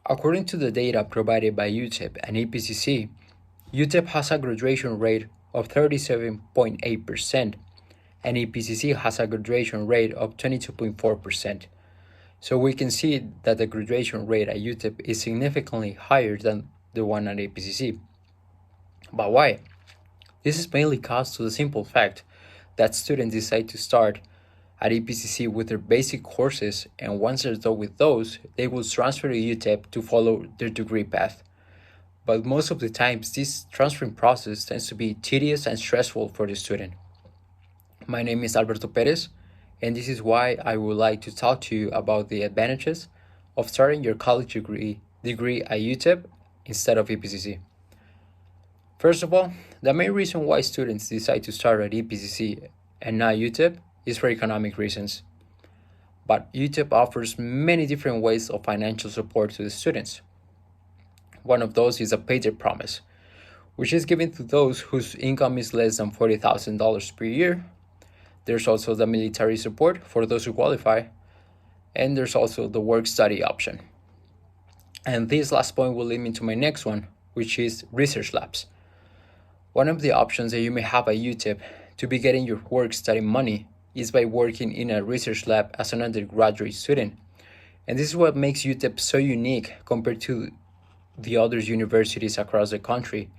According to the data provided by UTEP and EPCC, UTEP has a graduation rate of 37.8% and EPCC has a graduation rate of 22.4%. So we can see that the graduation rate at UTEP is significantly higher than the one at EPCC. But why? This is mainly caused to the simple fact that students decide to start at EPCC with their basic courses, and once they're done with those, they will transfer to UTEP to follow their degree path. But most of the times, this transferring process tends to be tedious and stressful for the student. My name is Alberto Perez, and this is why I would like to talk to you about the advantages of starting your college degree at UTEP instead of EPCC. First of all, the main reason why students decide to start at EPCC and not UTEP is for economic reasons. But UTEP offers many different ways of financial support to the students. One of those is a paycheck promise, which is given to those whose income is less than $40,000 per year. There's also the military support for those who qualify, and there's also the work-study option. And this last point will lead me to my next one, which is research labs. One of the options that you may have at UTEP to be getting your work-study money is by working in a research lab as an undergraduate student. And this is what makes UTEP so unique compared to the other universities across the country,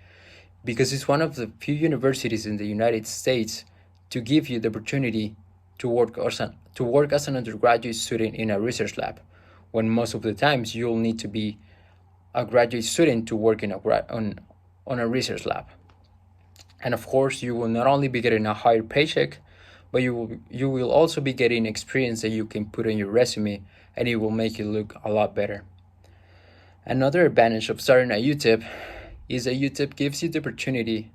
because it's one of the few universities in the United States to give you the opportunity to work as an undergraduate student in a research lab, when most of the times you'll need to be a graduate student to work on a research lab. And of course, you will not only be getting a higher paycheck, but you will also be getting experience that you can put on your resume, and it will make you look a lot better. Another advantage of starting at UTEP is that UTEP gives you the opportunity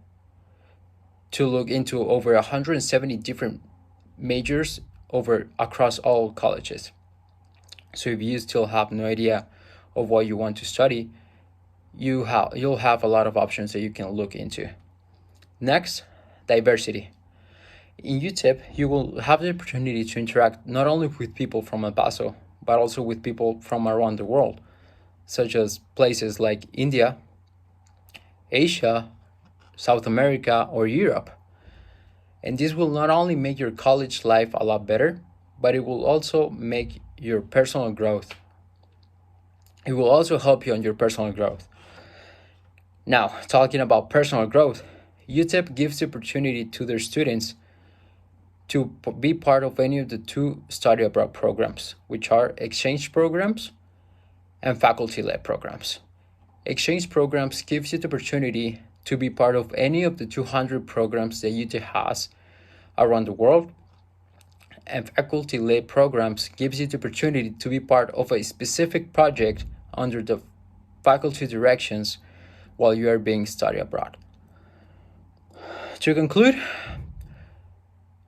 to look into over 170 different majors across all colleges. So if you still have no idea of what you want to study, you'll have a lot of options that you can look into. Next, diversity. In UTEP, you will have the opportunity to interact not only with people from El Paso, but also with people from around the world, such as places like India, Asia, South America, or Europe. And this will not only make your college life a lot better, but it will also make your personal growth. It will also help you on your personal growth. Now, talking about personal growth, UTEP gives the opportunity to their students to be part of any of the two study abroad programs, which are exchange programs and faculty-led programs. Exchange programs gives you the opportunity to be part of any of the 200 programs that UTEP has around the world, and faculty-led programs gives you the opportunity to be part of a specific project under the faculty directions while you are being studied abroad. To conclude,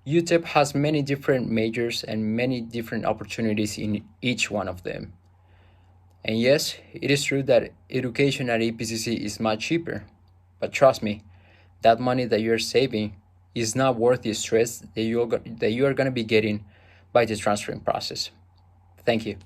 UTEP has many different majors and many different opportunities in each one of them. And yes, it is true that education at EPCC is much cheaper, but trust me, that money that you're saving is not worth the stress that you are going to be getting by the transferring process. Thank you.